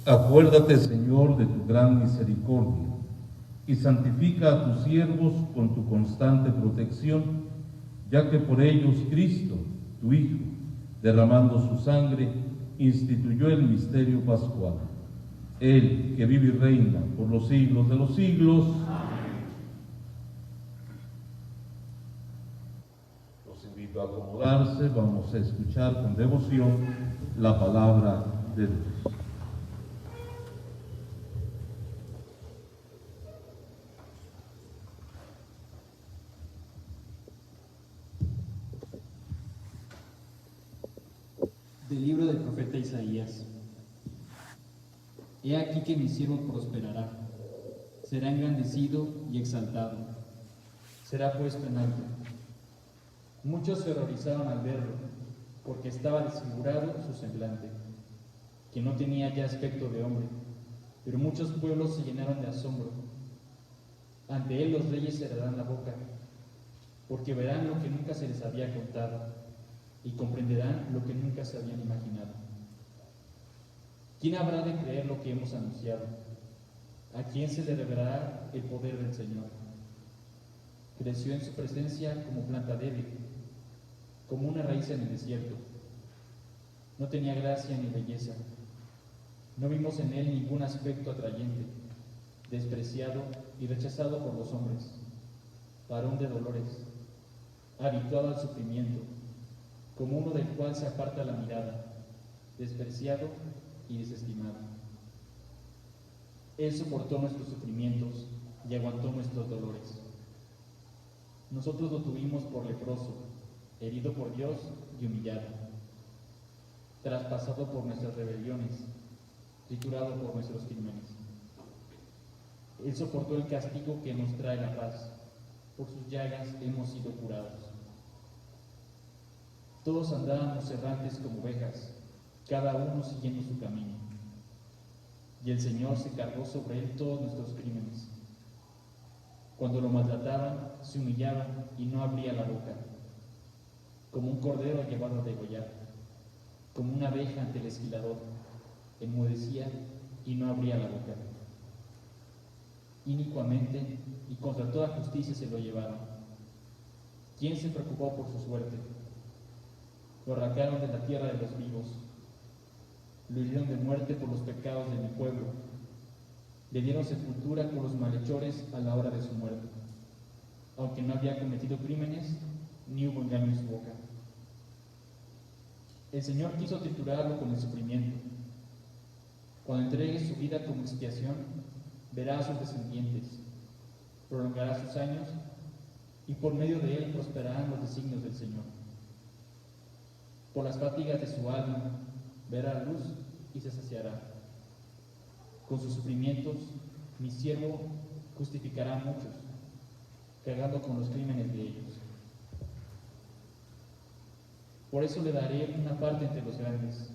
Acuérdate, Señor, de tu gran misericordia y santifica a tus siervos con tu constante protección, ya que por ellos Cristo, tu Hijo, derramando su sangre, instituyó el misterio pascual. Él, que vive y reina por los siglos de los siglos. Amén. Los invito a acomodarse, vamos a escuchar con devoción la palabra de Dios. Del libro del profeta Isaías. He aquí que mi siervo prosperará, será engrandecido y exaltado, será puesto en alto. Muchos se horrorizaron al verlo, porque estaba desfigurado su semblante, que no tenía ya aspecto de hombre, pero muchos pueblos se llenaron de asombro. Ante él los reyes cerrarán la boca, porque verán lo que nunca se les había contado, y comprenderán lo que nunca se habían imaginado. ¿Quién habrá de creer lo que hemos anunciado? ¿A quién se le revelará el poder del Señor? Creció en su presencia como planta débil, como una raíz en el desierto. No tenía gracia ni belleza. No vimos en él ningún aspecto atrayente, despreciado y rechazado por los hombres, varón de dolores, habituado al sufrimiento, como uno del cual se aparta la mirada, despreciado y desestimado. Él soportó nuestros sufrimientos y aguantó nuestros dolores. Nosotros lo tuvimos por leproso, herido por Dios y humillado, traspasado por nuestras rebeliones, triturado por nuestros crímenes. Él soportó el castigo que nos trae la paz, por sus llagas hemos sido curados. Todos andábamos errantes como ovejas, cada uno siguiendo su camino. Y el Señor se cargó sobre él todos nuestros crímenes. Cuando lo maltrataban, se humillaba y no abría la boca, como un cordero llevado a degollar, como una abeja ante el esquilador, enmudecía y no abría la boca. Inicuamente y contra toda justicia se lo llevaron. ¿Quién se preocupó por su suerte? Lo arrancaron de la tierra de los vivos, lo hirieron de muerte por los pecados de mi pueblo, le dieron sepultura con los malhechores a la hora de su muerte, aunque no había cometido crímenes, ni hubo engaño en su boca. El Señor quiso triturarlo con el sufrimiento. Cuando entregue su vida como expiación, verá a sus descendientes, prolongará sus años, y por medio de él prosperarán los designios del Señor. Por las fatigas de su alma verá luz y se saciará. Con sus sufrimientos mi siervo justificará a muchos, cargando con los crímenes de ellos. Por eso le daré una parte entre los grandes,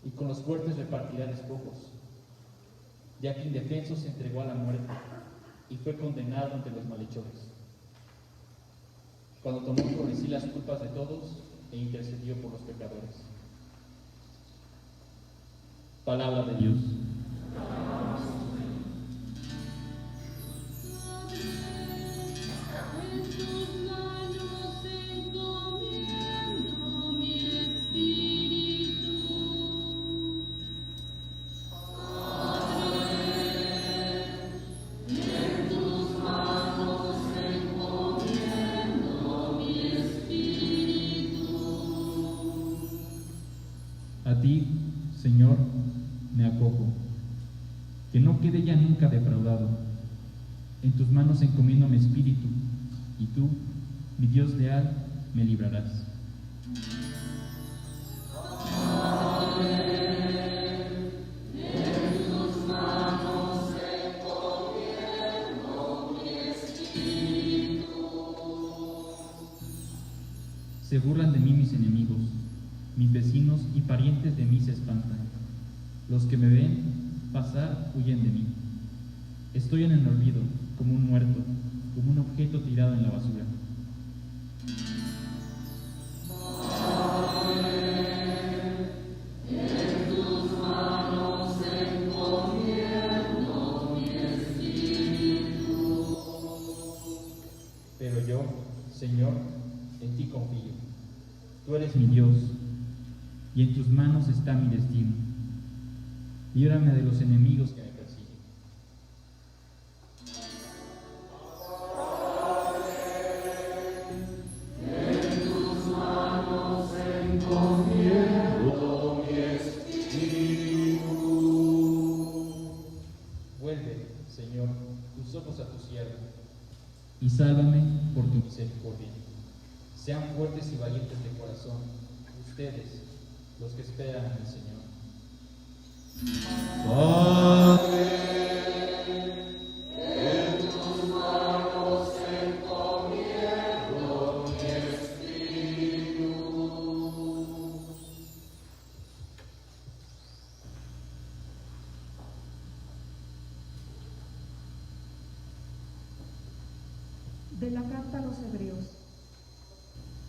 y con los fuertes repartirá despojos, ya que indefenso se entregó a la muerte y fue condenado ante los malhechores. Cuando tomó sobre sí las culpas de todos e intercedió por los pecadores. Palabra de Dios. A ti, Señor, me acojo, que no quede ya nunca defraudado. En tus manos encomiendo mi espíritu, y tú, mi Dios leal, me librarás. Se burlan de mí mis enemigos, mis vecinos y parientes de mí se espantan. Los que me ven pasar huyen de mí. Estoy en el olvido, como un muerto, como un objeto tirado en la basura. En tus manos yo, Señor, en ti confío. Tú eres mi Dios, y en tus manos está mi destino. Líbrame de los enemigos que me persiguen. Vuelve, Señor, tus ojos a tu siervo, Y sálvame por tu misericordia. Sean fuertes y valientes de corazón, ustedes, los que esperan en el Señor. Padre, En tus manos encomiendo mi espíritu. De la carta a los Hebreos.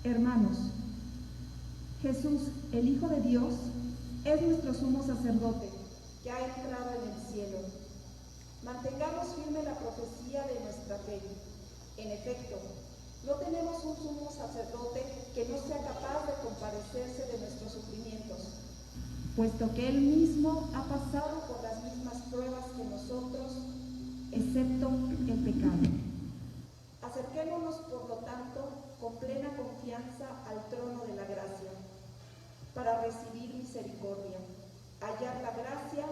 Hermanos, Jesús, el Hijo de Dios, es nuestro sumo sacerdote, que ha entrado en el cielo. Mantengamos firme la profecía de nuestra fe. En efecto, no tenemos un sumo sacerdote que no sea capaz de compadecerse de nuestros sufrimientos, puesto que Él mismo ha pasado por las mismas pruebas que nosotros, excepto el pecado. Acerquémonos, por lo tanto, con plena confianza al trono de la gracia, para recibir misericordia, hallar la gracia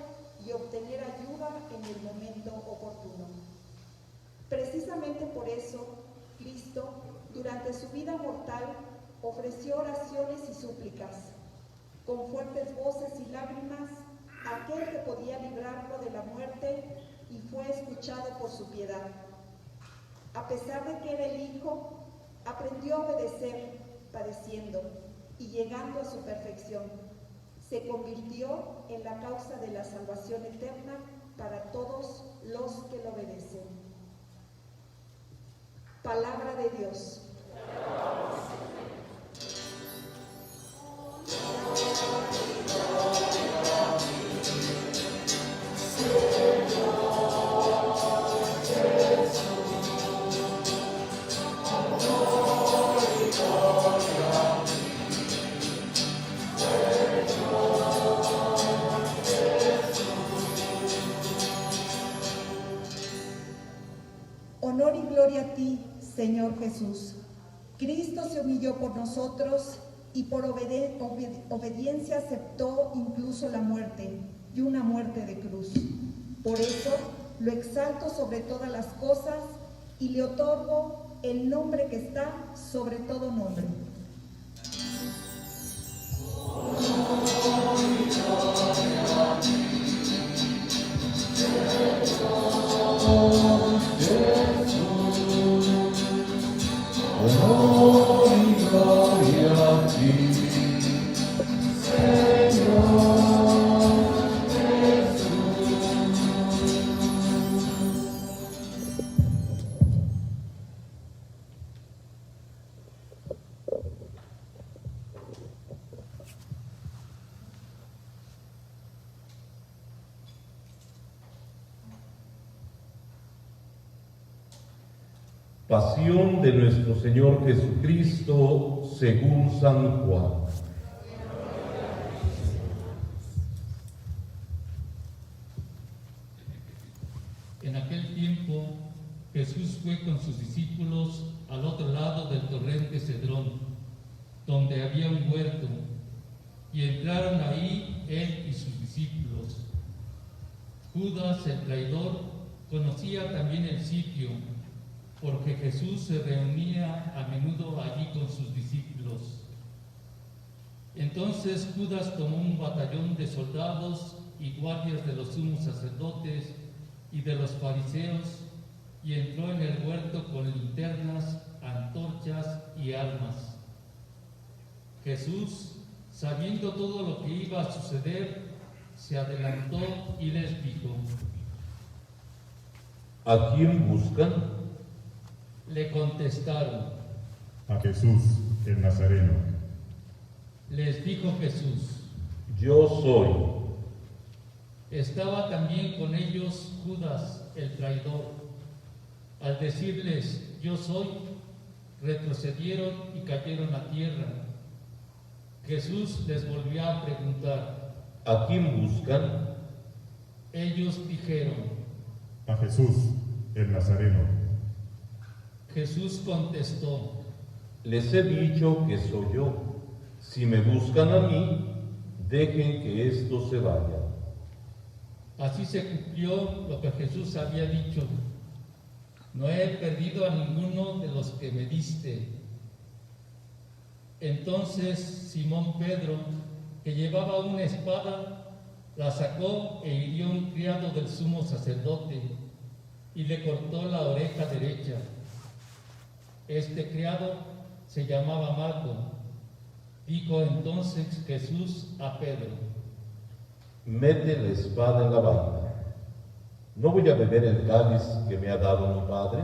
y obtener ayuda en el momento oportuno. Precisamente por eso, Cristo, durante su vida mortal, ofreció oraciones y súplicas, con fuertes voces y lágrimas, a aquel que podía librarlo de la muerte, y fue escuchado por su piedad. A pesar de que era el Hijo, aprendió a obedecer, padeciendo, y llegando a su perfección, se convirtió en la causa de la salvación eterna para todos los que lo obedecen. Palabra de Dios. Honor y gloria a ti, Señor Jesús. Cristo se humilló por nosotros y por obediencia aceptó incluso la muerte, y una muerte de cruz. Por eso lo exalto sobre todas las cosas y le otorgo el nombre que está sobre todo nombre. Honor y gloria a ti, Señor Jesús. Pasión de nuestro Señor Jesucristo según San Juan. En aquel tiempo, Jesús fue con sus discípulos al otro lado del torrente Cedrón, donde había un huerto, y entraron ahí él y sus discípulos. Judas, el traidor, conocía también el sitio, porque Jesús se reunía a menudo allí con sus discípulos. Entonces Judas tomó un batallón de soldados y guardias de los sumos sacerdotes y de los fariseos, y entró en el huerto con linternas, antorchas y armas. Jesús, sabiendo todo lo que iba a suceder, se adelantó y les dijo: ¿A quién buscan? Le contestaron. A Jesús, el Nazareno. Les dijo Jesús: Yo soy. Estaba también con ellos Judas, el traidor. Al decirles: yo soy, retrocedieron y cayeron a tierra. Jesús les volvió a preguntar. ¿A quién buscan? Ellos dijeron. A Jesús, el Nazareno. Jesús contestó. Les he dicho que soy yo. Si me buscan a mí, dejen que estos se vayan. Así se cumplió lo que Jesús había dicho. No he perdido a ninguno de los que me diste. Entonces Simón Pedro, que llevaba una espada, la sacó e hirió a un criado del sumo sacerdote y le cortó la oreja derecha. Este criado se llamaba Malco. Dijo entonces Jesús a Pedro: Mete la espada en la vaina. ¿No voy a beber el cáliz que me ha dado mi padre?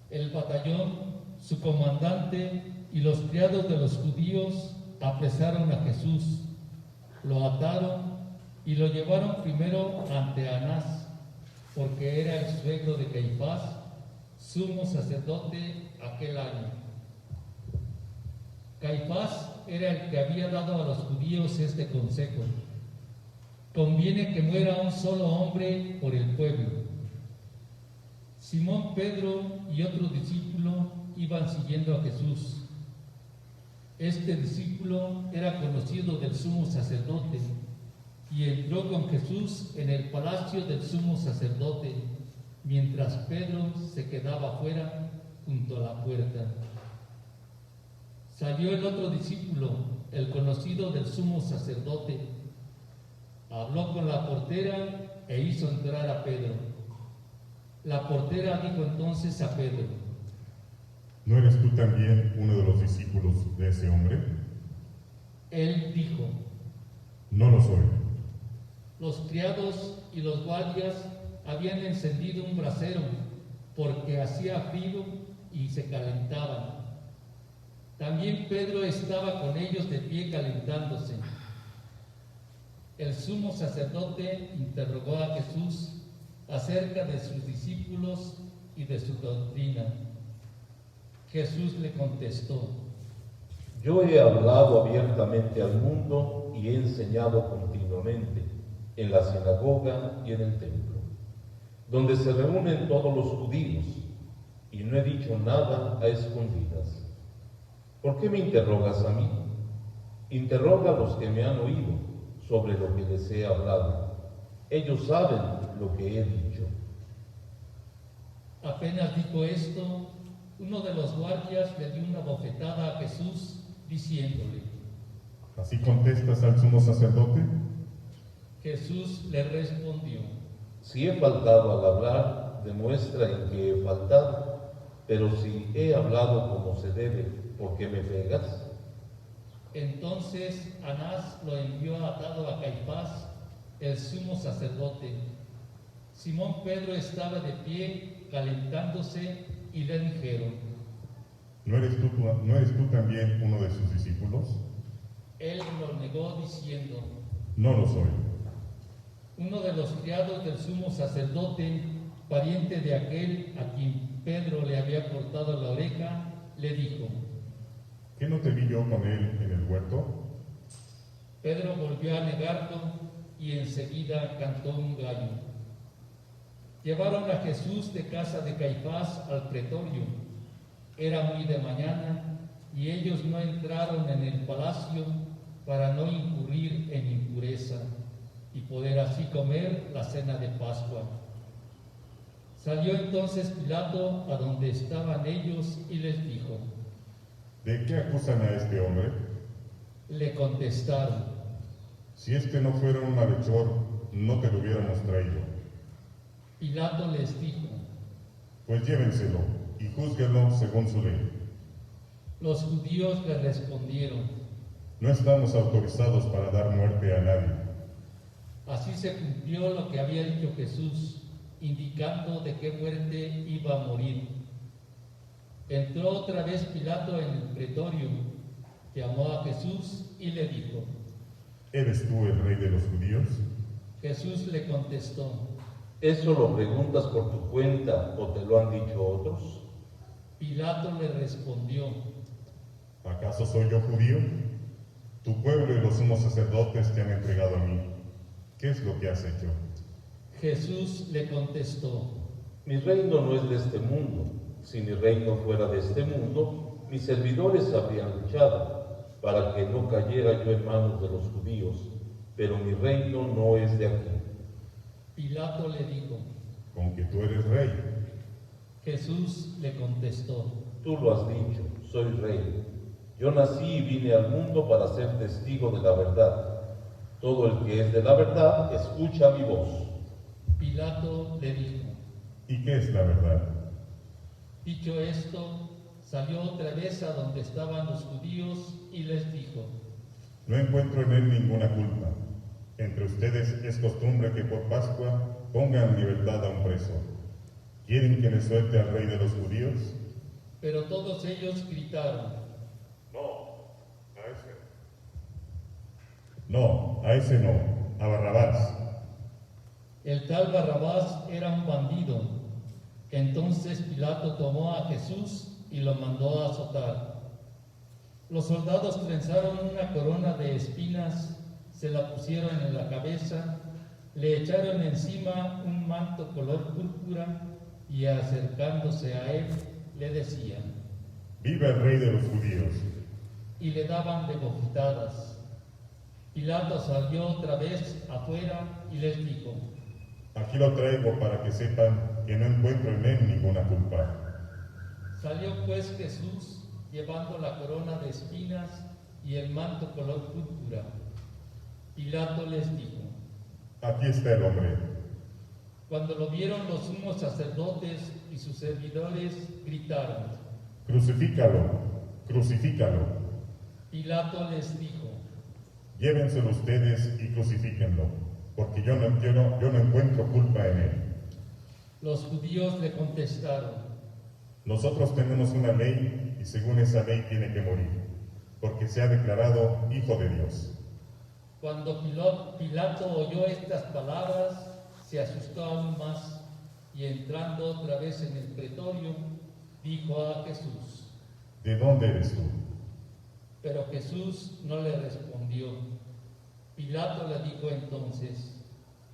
El batallón, su comandante y los criados de los judíos apresaron a Jesús, lo ataron y lo llevaron primero ante Anás, porque era el suegro de Caifás, sumo sacerdote aquel año. Caifás era el que había dado a los judíos este consejo: conviene que muera un solo hombre por el pueblo. Simón Pedro y otro discípulo iban siguiendo a Jesús. Este discípulo era conocido del sumo sacerdote y entró con Jesús en el palacio del sumo sacerdote, mientras Pedro se quedaba afuera junto a la puerta. Salió el otro discípulo, el conocido del sumo sacerdote, habló con la portera e hizo entrar a Pedro. La portera dijo entonces a Pedro: ¿No eres tú también uno de los discípulos de ese hombre? Él dijo: No lo soy. los criados y los guardias habían encendido un brasero porque hacía frío y se calentaban. También Pedro estaba con ellos de pie calentándose. El sumo sacerdote interrogó a Jesús acerca de sus discípulos y de su doctrina. Jesús le contestó: Yo he hablado abiertamente al mundo y he enseñado continuamente en la sinagoga y en el templo, donde se reúnen todos los judíos, y no he dicho nada a escondidas. ¿Por qué me interrogas a mí? Interroga a los que me han oído sobre lo que les he hablado. Ellos saben lo que he dicho. Apenas dijo esto, uno de los guardias le dio una bofetada a Jesús, diciéndole: ¿Así contestas al sumo sacerdote? Jesús le respondió: Si he faltado al hablar, demuestra en que he faltado, pero si he hablado como se debe, ¿por qué me pegas? Entonces Anás lo envió atado a Caifás, el sumo sacerdote. Simón Pedro estaba de pie calentándose y le dijeron: ¿No eres tú también uno de sus discípulos? Él lo negó diciendo: No lo soy. Uno de los criados del sumo sacerdote, pariente de aquel a quien Pedro le había cortado la oreja, le dijo: ¿Qué no te vi yo con él en el huerto? Pedro volvió a negarlo y enseguida cantó un gallo. Llevaron a Jesús de casa de Caifás al pretorio. Era muy de mañana y ellos no entraron en el palacio para no incurrir en impureza y poder así comer la cena de Pascua. Salió entonces Pilato a donde estaban ellos y les dijo: ¿De qué acusan a este hombre? Le contestaron: Si este no fuera un malhechor, no te lo hubiéramos traído. Pilato les dijo: Pues llévenselo y júzguenlo según su ley. Los judíos le respondieron: No estamos autorizados para dar muerte a nadie. Así se cumplió lo que había dicho Jesús, indicando de qué muerte iba a morir. Entró otra vez Pilato en el pretorio, llamó a Jesús y le dijo: ¿Eres tú el rey de los judíos? Jesús le contestó: ¿Eso lo preguntas por tu cuenta o te lo han dicho otros? Pilato le respondió: ¿Acaso soy yo judío? Tu pueblo y los sumos sacerdotes te han entregado a mí. ¿Qué es lo que has hecho? Jesús le contestó: Mi reino no es de este mundo. Si mi reino fuera de este mundo, mis servidores habrían luchado para que no cayera yo en manos de los judíos, pero mi reino no es de aquí. Pilato le dijo. ¿Con que tú eres rey? Jesús le contestó: Tú lo has dicho, soy rey. Yo nací y vine al mundo para ser testigo de la verdad. Todo el que es de la verdad, escucha mi voz. Pilato le dijo. ¿Y qué es la verdad? Dicho esto, salió otra vez a donde estaban los judíos y les dijo: No encuentro en él ninguna culpa. Entre ustedes es costumbre que por Pascua pongan en libertad a un preso. ¿Quieren que le suelte al rey de los judíos? Pero todos ellos gritaron: No, a ese no, a Barrabás. El tal Barrabás era un bandido. Entonces Pilato tomó a Jesús y lo mandó a azotar. Los soldados trenzaron una corona de espinas, se la pusieron en la cabeza, le echaron encima un manto color púrpura y acercándose a él le decían: ¡Viva el rey de los judíos! Y le daban de bofetadas. Pilato salió otra vez afuera y les dijo: Aquí lo traigo para que sepan que no encuentro en él ninguna culpa. Salió pues Jesús llevando la corona de espinas y el manto color púrpura. Pilato les dijo: Aquí está el hombre. Cuando lo vieron los sumos sacerdotes y sus servidores, gritaron: Crucifícalo, crucifícalo. Pilato les dijo: Llévenselo ustedes y crucifíquenlo, porque yo no encuentro culpa en él. Los judíos le contestaron: Nosotros tenemos una ley y según esa ley tiene que morir, porque se ha declarado Hijo de Dios. Cuando Pilato oyó estas palabras, se asustó aún más y entrando otra vez en el pretorio, dijo a Jesús: ¿De dónde eres tú? Pero Jesús no le respondió. Pilato le dijo entonces: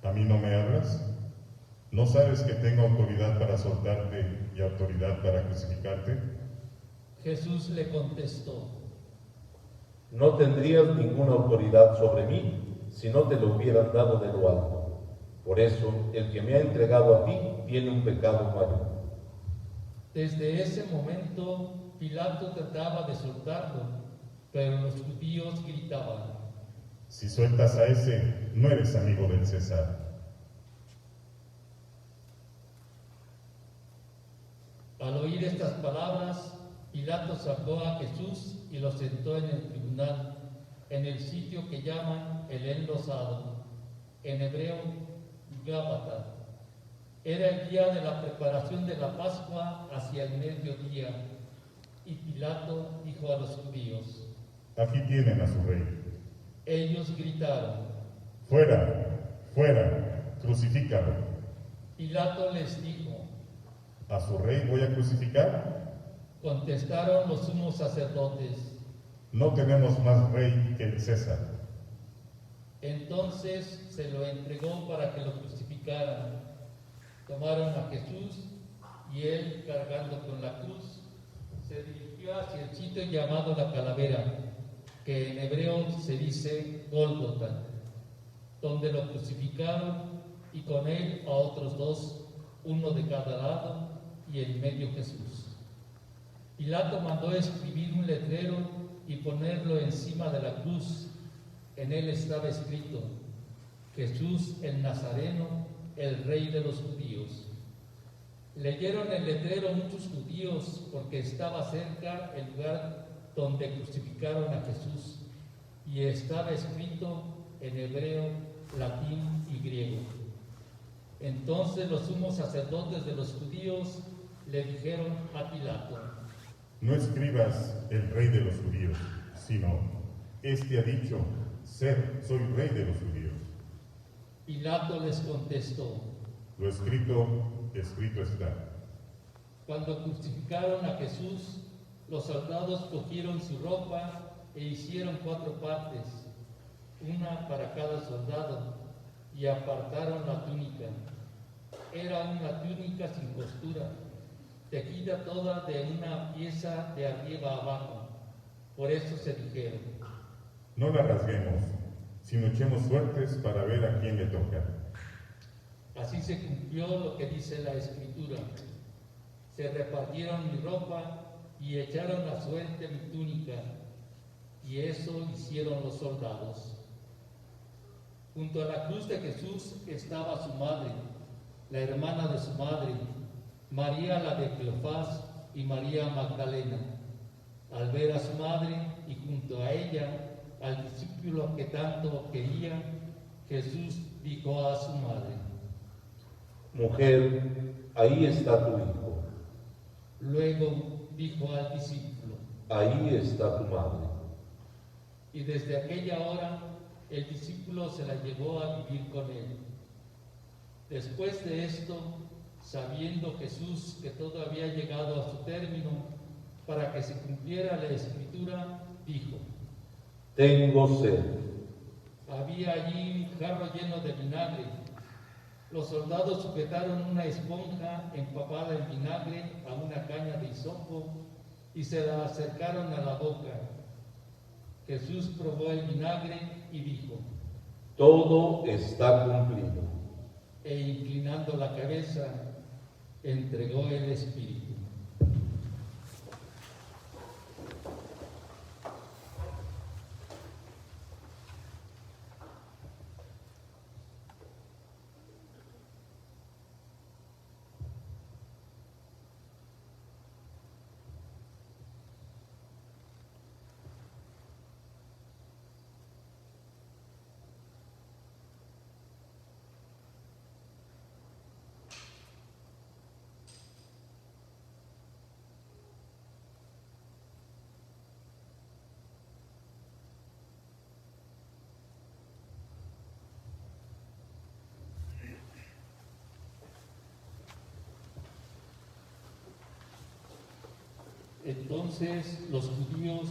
¿A mí no me hablas? ¿No sabes que tengo autoridad para soltarte y autoridad para crucificarte? Jesús le contestó: No tendrías ninguna autoridad sobre mí si no te lo hubieran dado de lo alto. Por eso, el que me ha entregado a ti tiene un pecado mayor. Desde ese momento, Pilato trataba de soltarlo, pero los judíos gritaban: Si sueltas a ese, no eres amigo del César. Al oír estas palabras, Pilato sacó a Jesús y lo sentó en el tribunal, en el sitio que llaman el Enlosado, en hebreo Gábata. Era el día de la preparación de la Pascua hacia el mediodía, y Pilato dijo a los judíos: Aquí tienen a su rey. Ellos gritaron: ¡Fuera! ¡Fuera! ¡Crucifícalo! Pilato les dijo: ¿A su rey voy a crucificar? Contestaron los sumos sacerdotes: No tenemos más rey que el César. Entonces se lo entregó para que lo crucificaran. Tomaron a Jesús y él, cargando con la cruz, se dirigió hacia el sitio llamado la Calavera, que en hebreo se dice Gólgota, donde lo crucificaron y con él a otros dos, uno de cada lado y en medio Jesús. Pilato mandó escribir un letrero y ponerlo encima de la cruz. En él estaba escrito: Jesús el Nazareno, el Rey de los judíos. Leyeron el letrero muchos judíos porque estaba cerca el lugar donde crucificaron a Jesús y estaba escrito en hebreo, latín y griego. Entonces los sumos sacerdotes de los judíos le dijeron a Pilato: No escribas el rey de los judíos, sino, este ha dicho, soy rey de los judíos. Pilato les contestó: Lo escrito, escrito está. Cuando crucificaron a Jesús, los soldados cogieron su ropa e hicieron 4 partes, una para cada soldado, y apartaron la túnica. Era una túnica sin costura, tejida toda de una pieza de arriba a abajo. Por eso se dijeron: No la rasguemos, sino echemos suertes para ver a quién le toca. Así se cumplió lo que dice la Escritura: se repartieron mi ropa y echaron a suerte mi túnica, y eso hicieron los soldados. Junto a la cruz de Jesús estaba su madre, la hermana de su madre, María la de Cleofás y María Magdalena. Al ver a su madre y junto a ella al discípulo que tanto quería, Jesús dijo a su madre: Mujer, ahí está tu hijo. Luego dijo al discípulo: Ahí está tu madre. Y desde aquella hora el discípulo se la llevó a vivir con él. Después de esto, sabiendo Jesús que todo había llegado a su término, para que se cumpliera la Escritura, dijo: Tengo sed. Había allí un jarro lleno de vinagre. Los soldados sujetaron una esponja empapada en vinagre a una caña de hisopo y se la acercaron a la boca. Jesús probó el vinagre y dijo: Todo está cumplido. E inclinando la cabeza, entregó el Espíritu. Entonces los judíos,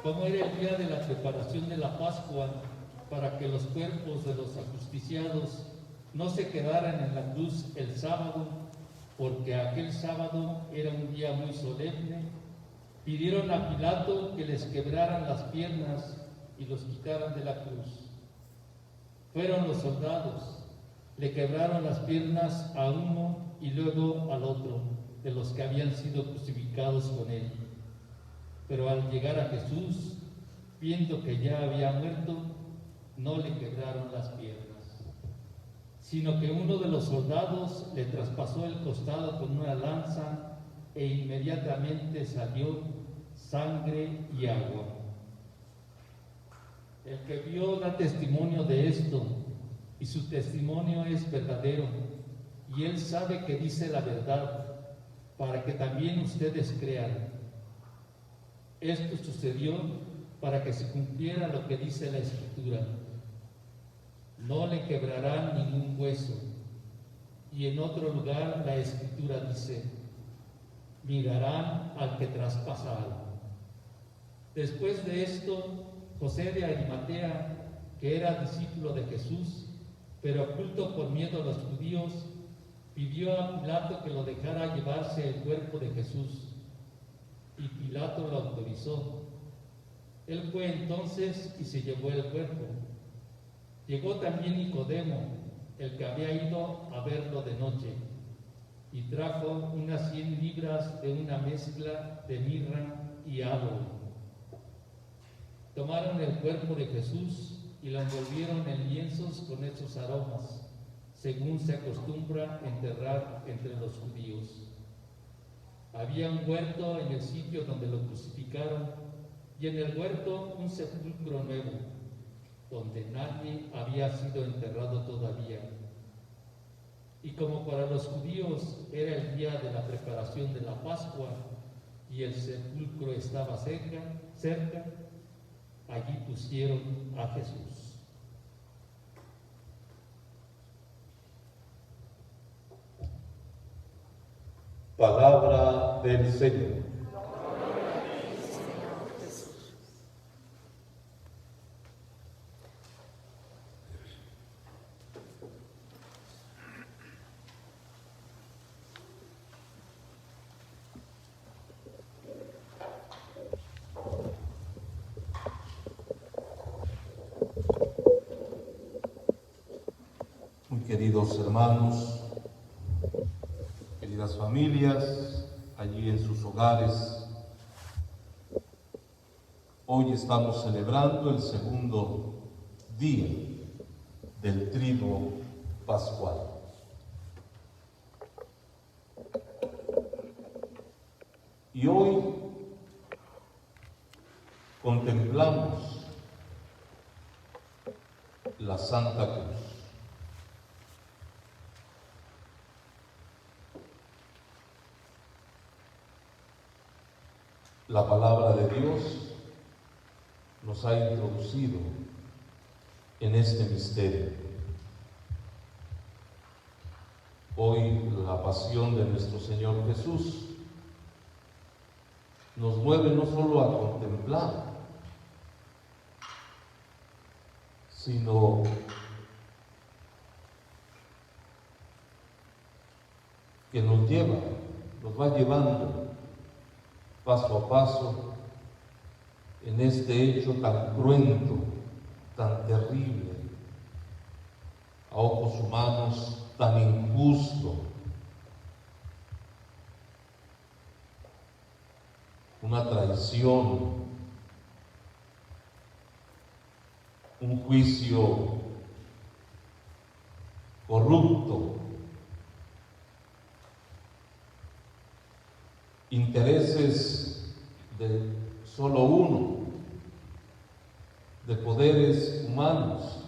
como era el día de la preparación de la Pascua, para que los cuerpos de los ajusticiados no se quedaran en la cruz el sábado, porque aquel sábado era un día muy solemne, pidieron a Pilato que les quebraran las piernas y los quitaran de la cruz. Fueron los soldados, le quebraron las piernas a uno y luego al otro de los que habían sido crucificados con él. Pero al llegar a Jesús, viendo que ya había muerto, no le quebraron las piernas, sino que uno de los soldados le traspasó el costado con una lanza e inmediatamente salió sangre y agua. El que vio da testimonio de esto, y su testimonio es verdadero, y él sabe que dice la verdad, para que también ustedes crean. Esto sucedió para que se cumpliera lo que dice la Escritura: no le quebrarán ningún hueso. Y en otro lugar la Escritura dice: mirarán al que traspasa algo. Después de esto, José de Arimatea, que era discípulo de Jesús, pero oculto por miedo a los judíos, pidió a Pilato que lo dejara llevarse el cuerpo de Jesús, y Pilato lo autorizó. Él fue entonces y se llevó el cuerpo. Llegó también Nicodemo, el que había ido a verlo de noche, y trajo unas 100 libras de una mezcla de mirra y aloe. Tomaron el cuerpo de Jesús y lo envolvieron en lienzos con esos aromas, según se acostumbra enterrar entre los judíos. Había un huerto en el sitio donde lo crucificaron, y en el huerto un sepulcro nuevo, donde nadie había sido enterrado todavía. Y como para los judíos era el día de la preparación de la Pascua, y el sepulcro estaba cerca, allí pusieron a Jesús. Palabra palabra del Señor. Muy queridos hermanos, queridas familias, allí en sus hogares, hoy estamos celebrando el segundo día del Triduo Pascual. Y hoy contemplamos la Santa Cruz. La palabra de Dios nos ha introducido en este misterio. Hoy la pasión de nuestro Señor Jesús nos mueve no solo a contemplar, sino que nos va llevando paso a paso en este hecho tan cruento, tan terrible, a ojos humanos tan injusto, una traición, un juicio corrupto, intereses de solo uno, de poderes humanos,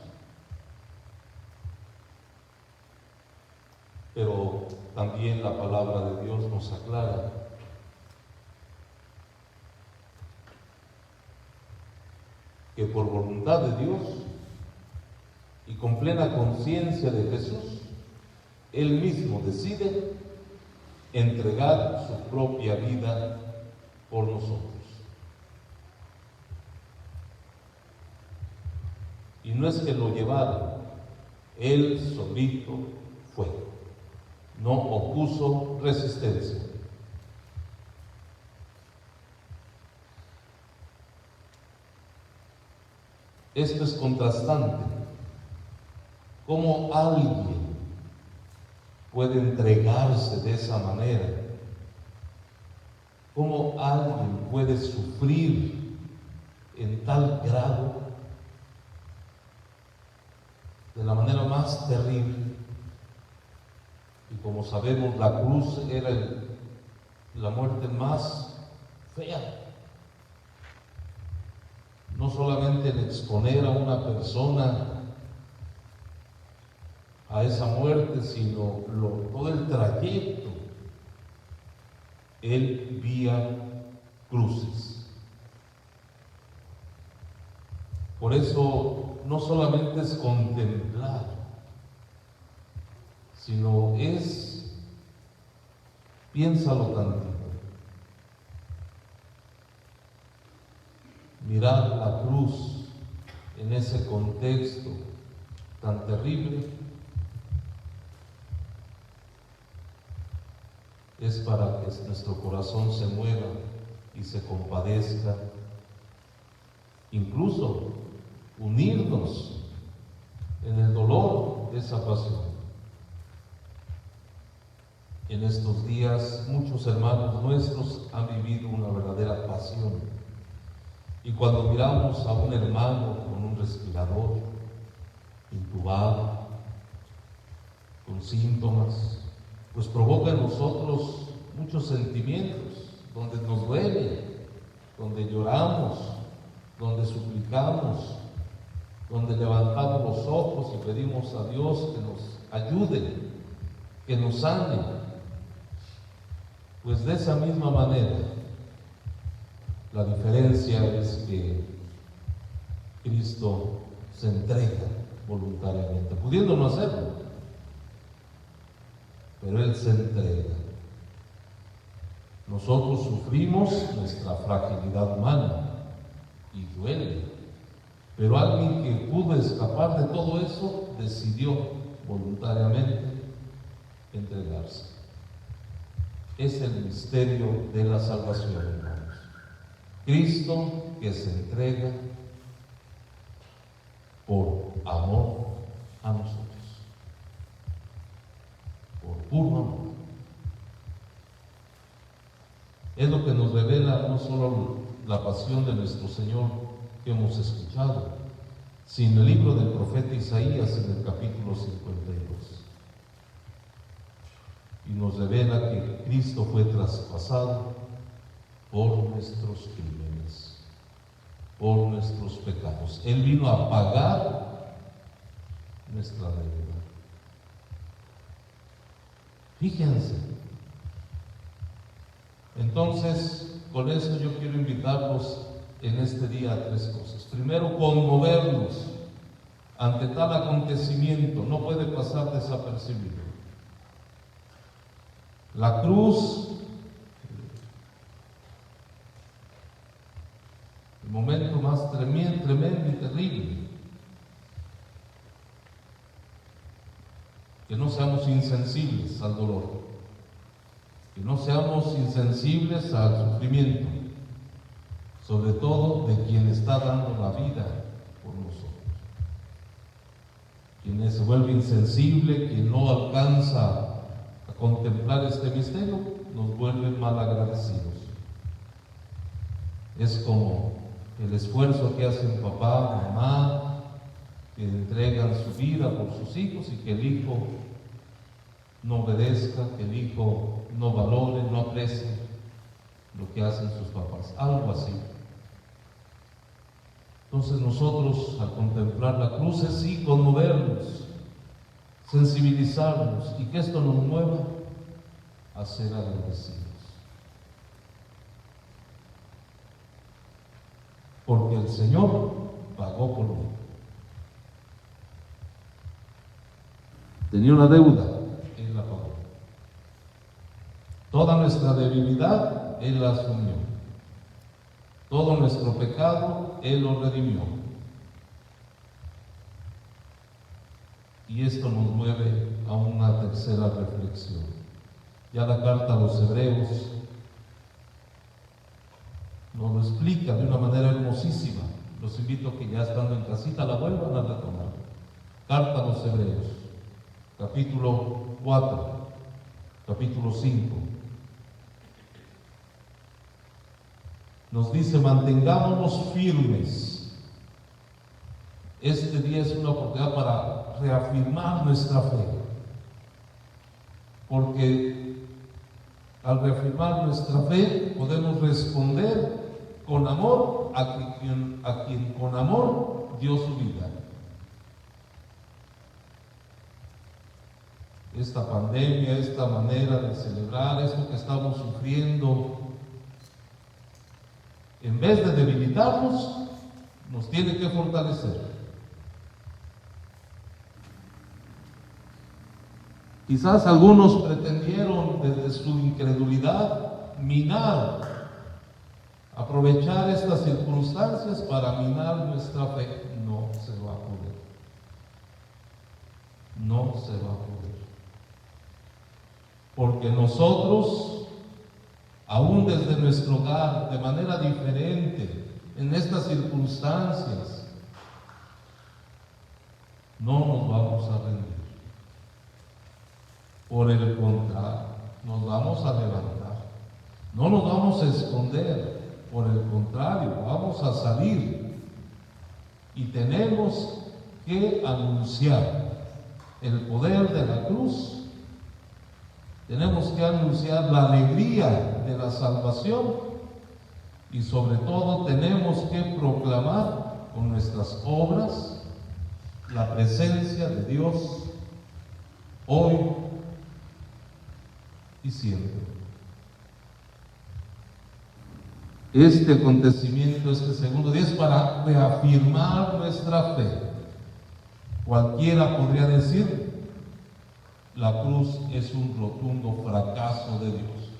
pero también la palabra de Dios nos aclara que por voluntad de Dios y con plena conciencia de Jesús, Él mismo decide entregar su propia vida por nosotros. Y no es que lo llevara, Él solito fue, no opuso resistencia. Esto es contrastante. ¿Cómo alguien puede entregarse de esa manera? ¿Cómo alguien puede sufrir en tal grado, de la manera más terrible? Y como sabemos, la cruz era la muerte más fea. No solamente el exponer a una persona a esa muerte, sino todo el trayecto. Él vía cruces. Por eso no solamente es contemplar, sino piénsalo tantito, mirar la cruz en ese contexto tan terrible, es para que nuestro corazón se mueva y se compadezca, incluso unirnos en el dolor de esa pasión. En estos días muchos hermanos nuestros han vivido una verdadera pasión, y cuando miramos a un hermano con un respirador, intubado, con síntomas, pues provoca en nosotros muchos sentimientos, donde nos duele, donde lloramos, donde suplicamos, donde levantamos los ojos y pedimos a Dios que nos ayude, que nos sane. Pues de esa misma manera, la diferencia es que Cristo se entrega voluntariamente, pudiendo no hacerlo, pero Él se entrega. Nosotros sufrimos nuestra fragilidad humana y duele, pero alguien que pudo escapar de todo eso decidió voluntariamente entregarse. Es el misterio de la salvación, hermanos. Cristo que se entrega por amor a nosotros, por puro amor. Es lo que nos revela no solo la pasión de nuestro Señor que hemos escuchado, sino el libro del profeta Isaías en el capítulo 52. Y nos revela que Cristo fue traspasado por nuestros crímenes, por nuestros pecados. Él vino a pagar nuestra deuda. Fíjense. Entonces, con eso yo quiero invitarlos en este día a tres cosas. Primero, conmovernos ante tal acontecimiento, no puede pasar desapercibido. La cruz, el momento más tremendo y terrible. Que no seamos insensibles al dolor, que no seamos insensibles al sufrimiento, sobre todo de quien está dando la vida por nosotros. Quien se vuelve insensible, quien no alcanza a contemplar este misterio, nos vuelve malagradecidos. Es como el esfuerzo que hacen papá, mamá, que entregan su vida por sus hijos y que el hijo no obedezca, que el hijo no valore, no aprecie lo que hacen sus papás, algo así. Entonces nosotros al contemplar la cruz es sí conmovernos, sensibilizarnos y que esto nos mueva a ser agradecidos. Porque el Señor pagó por mí. Tenía una deuda, Él la pagó. Toda nuestra debilidad, Él la asumió. Todo nuestro pecado, Él lo redimió. Y esto nos mueve a una tercera reflexión. Ya la carta a los Hebreos nos lo explica de una manera hermosísima. Los invito a que ya estando en casita la vuelvan a retomar. Carta a los Hebreos, capítulo 4, capítulo 5. Nos dice, mantengámonos firmes. Este día es una oportunidad para reafirmar nuestra fe. Porque al reafirmar nuestra fe podemos responder con amor a quien con amor dio su vida. Esta pandemia, esta manera de celebrar, esto que estamos sufriendo, en vez de debilitarnos, nos tiene que fortalecer. Quizás algunos pretendieron desde su incredulidad minar, aprovechar estas circunstancias para minar nuestra fe. No se va a poder. No se va a poder. Porque nosotros, aún desde nuestro hogar, de manera diferente, en estas circunstancias, no nos vamos a rendir. Por el contrario, nos vamos a levantar. No nos vamos a esconder. Por el contrario, vamos a salir. Y tenemos que anunciar el poder de la cruz. Tenemos que anunciar la alegría de la salvación y sobre todo tenemos que proclamar con nuestras obras la presencia de Dios hoy y siempre. Este acontecimiento, este segundo día es para reafirmar nuestra fe. Cualquiera podría decir, la cruz es un rotundo fracaso de Dios.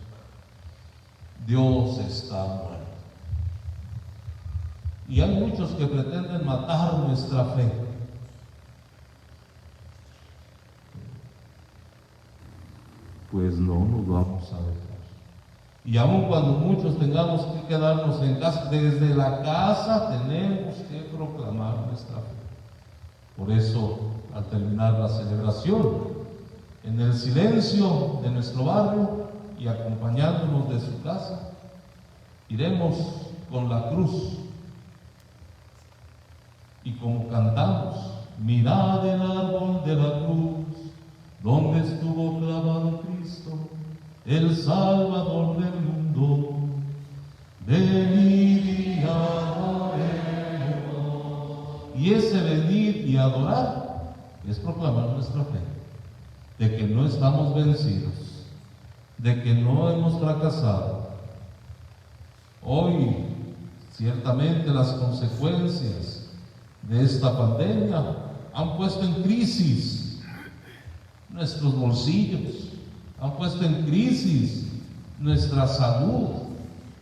Dios está muerto. Y hay muchos que pretenden matar nuestra fe. Pues no nos vamos a dejar. Y aun cuando muchos tengamos que quedarnos en casa, desde la casa tenemos que proclamar nuestra fe. Por eso, al terminar la celebración, en el silencio de nuestro barrio y acompañándonos de su casa, iremos con la cruz. Y como cantamos, mirad el árbol de la cruz, donde estuvo clavado Cristo, el Salvador del mundo. Venid y adoremos. Y ese venir y adorar es proclamar nuestra fe, de que no estamos vencidos, de que no hemos fracasado. Hoy, ciertamente, las consecuencias de esta pandemia han puesto en crisis nuestros bolsillos, han puesto en crisis nuestra salud,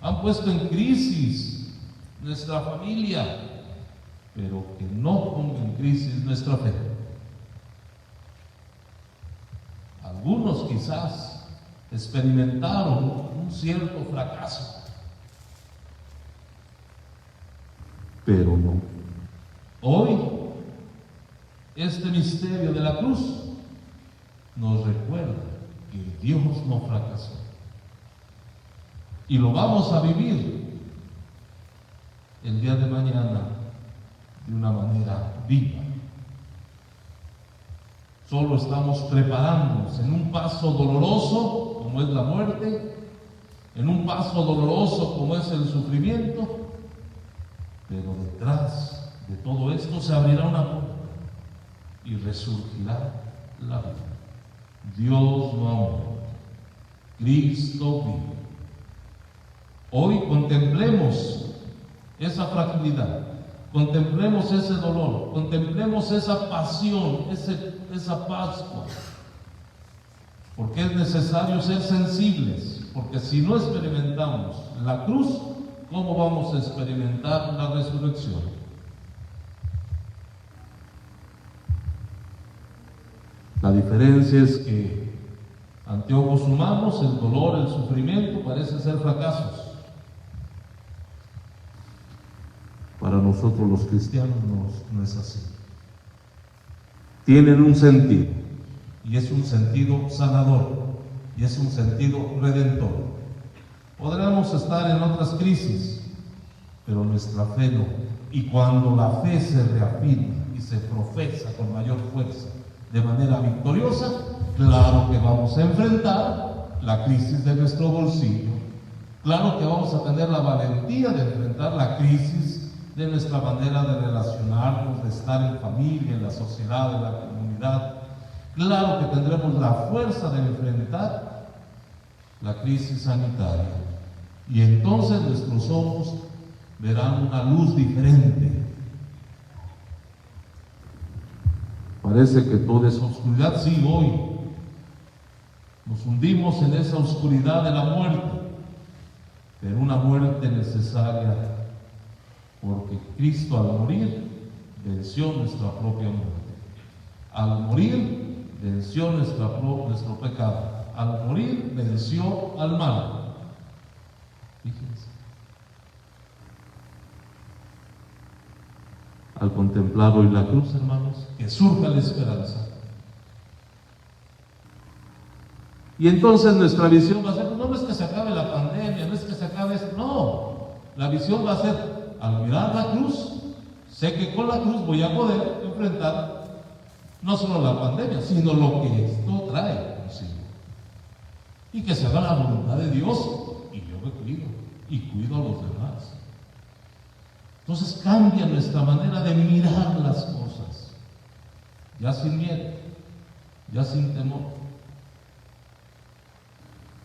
han puesto en crisis nuestra familia, pero que no ponga en crisis nuestra fe. Algunos quizás experimentaron un cierto fracaso, pero no. Hoy, este misterio de la cruz nos recuerda que Dios no fracasó. Y lo vamos a vivir el día de mañana de una manera viva. Solo estamos preparándonos en un paso doloroso como es la muerte, en un paso doloroso como es el sufrimiento, pero detrás de todo esto se abrirá una puerta y resurgirá la vida. Dios no ha muerto, Cristo vive. Hoy contemplemos esa fragilidad, contemplemos ese dolor, contemplemos esa pasión, esa Pascua, porque es necesario ser sensibles, porque si no experimentamos la cruz, ¿cómo vamos a experimentar la resurrección? La diferencia es que ante ojos humanos el dolor, el sufrimiento parecen ser fracasos. Para nosotros los cristianos no es así. Tienen un sentido, y es un sentido sanador, y es un sentido redentor. Podremos estar en otras crisis, pero nuestra fe no. Y cuando la fe se reafirma y se profesa con mayor fuerza, de manera victoriosa, claro que vamos a enfrentar la crisis de nuestro bolsillo. Claro que vamos a tener la valentía de enfrentar la crisis de nuestra manera de relacionarnos, de estar en familia, en la sociedad, en la comunidad. Claro que tendremos la fuerza de enfrentar la crisis sanitaria. Y entonces nuestros ojos verán una luz diferente. Parece que toda esa oscuridad, sí, hoy nos hundimos en esa oscuridad de la muerte, pero una muerte necesaria, porque Cristo al morir venció nuestra propia muerte. Al morir venció nuestro pecado. Al morir venció al mal. Fíjense. Al contemplar hoy la cruz, hermanos, que surja la esperanza. Y entonces nuestra visión va a ser, no es que se acabe la pandemia, no es que se acabe esto, no. La visión va a ser, al mirar la cruz, sé que con la cruz voy a poder enfrentar no solo la pandemia, sino lo que esto trae consigo. Y que se haga la voluntad de Dios, y yo me cuido, y cuido a los demás. Entonces cambia nuestra manera de mirar las cosas, ya sin miedo, ya sin temor.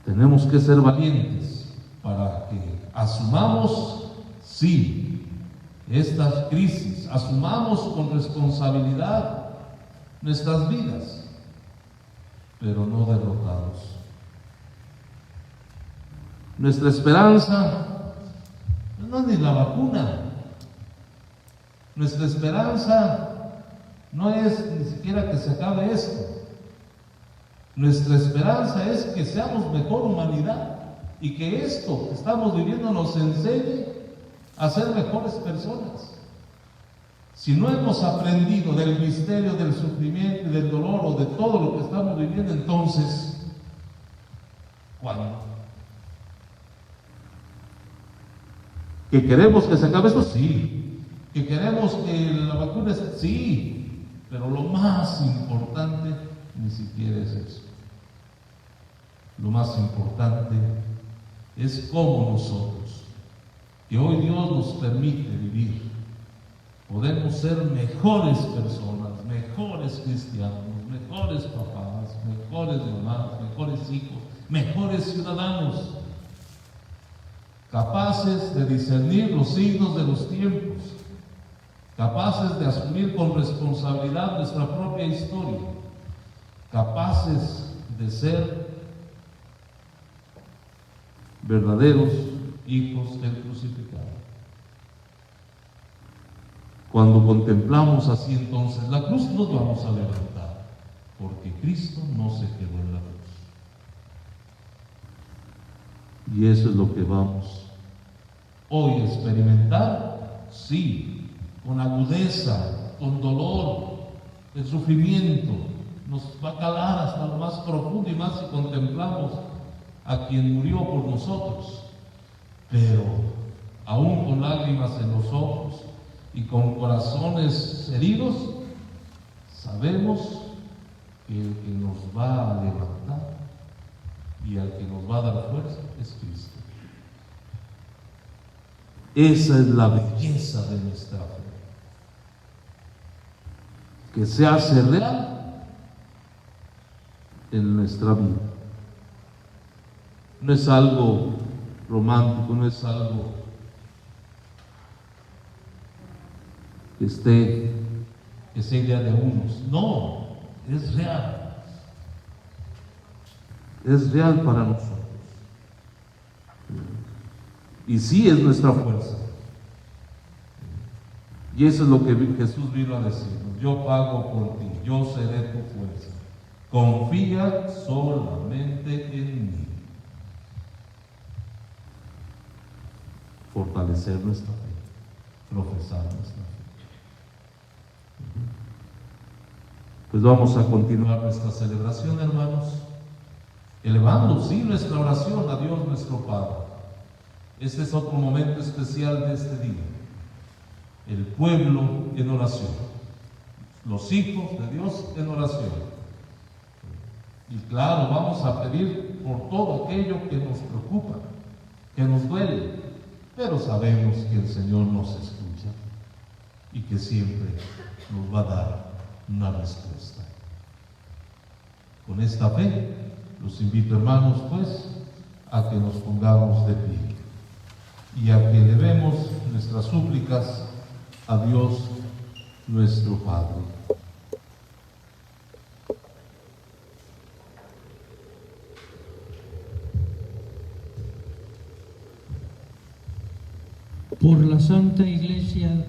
Tenemos que ser valientes para que asumamos, sí, estas crisis, asumamos con responsabilidad nuestras vidas, pero no derrotados. Nuestra esperanza no es ni la vacuna. Nuestra esperanza no es ni siquiera que se acabe esto. Nuestra esperanza es que seamos mejor humanidad y que esto que estamos viviendo nos enseñe a ser mejores personas. Si no hemos aprendido del misterio del sufrimiento y del dolor o de todo lo que estamos viviendo, entonces, ¿cuándo? ¿Que queremos que se acabe esto? Sí. ¿Que queremos que la vacuna esté? Sí. Pero lo más importante ni siquiera es eso. Lo más importante es cómo nosotros, que hoy Dios nos permite vivir, podemos ser mejores personas, mejores cristianos, mejores papás, mejores mamás, mejores hijos, mejores ciudadanos, capaces de discernir los signos de los tiempos, capaces de asumir con responsabilidad nuestra propia historia, capaces de ser verdaderos hijos del crucificado. Cuando contemplamos así, entonces la cruz nos vamos a levantar, porque Cristo no se quedó en la cruz. Y eso es lo que vamos hoy a experimentar, sí, con agudeza, con dolor, el sufrimiento nos va a calar hasta lo más profundo, y más si contemplamos a quien murió por nosotros, pero aún con lágrimas en los ojos y con corazones heridos, sabemos que el que nos va a levantar y al que nos va a dar fuerza es Cristo. Esa es la belleza de nuestra fe, que se hace real en nuestra vida. No es algo romántico, no es algo que sea idea de unos. No, es real. Es real para nosotros. Y sí es nuestra fuerza. Y eso es lo que Jesús vino a decirnos: yo pago por ti, yo seré tu fuerza. Confía solamente en mí. Fortalecer nuestra fe, profesar nuestra fe. Pues vamos a continuar nuestra celebración, hermanos, elevando, sí, nuestra oración a Dios nuestro Padre. Este es otro momento especial de este día. El pueblo en oración, los hijos de Dios en oración. Y claro, vamos a pedir por todo aquello que nos preocupa, que nos duele, pero sabemos que el Señor nos escucha y que siempre nos va a dar una respuesta. Con esta fe, los invito, hermanos, pues, a que nos pongamos de pie y a que elevemos nuestras súplicas a Dios nuestro Padre. Por la Santa Iglesia,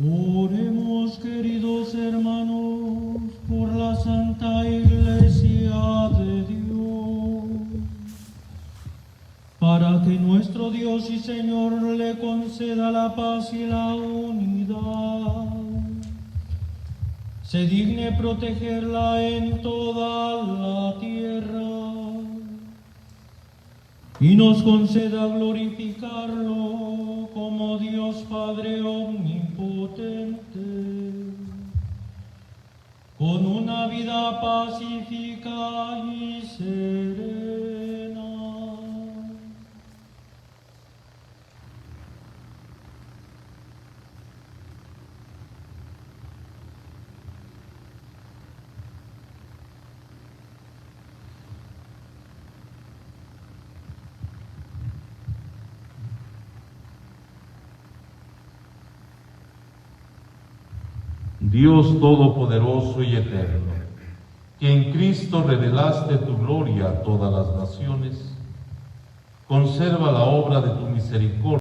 oremos, queridos hermanos, por la Santa Iglesia de Dios, para que nuestro Dios y Señor le conceda la paz y la unidad, se digne protegerla en toda la tierra, y nos conceda glorificarlo como Dios Padre omnipotente, con una vida pacífica y serena. Dios Todopoderoso y Eterno, que en Cristo revelaste tu gloria a todas las naciones, Conserva la obra de tu misericordia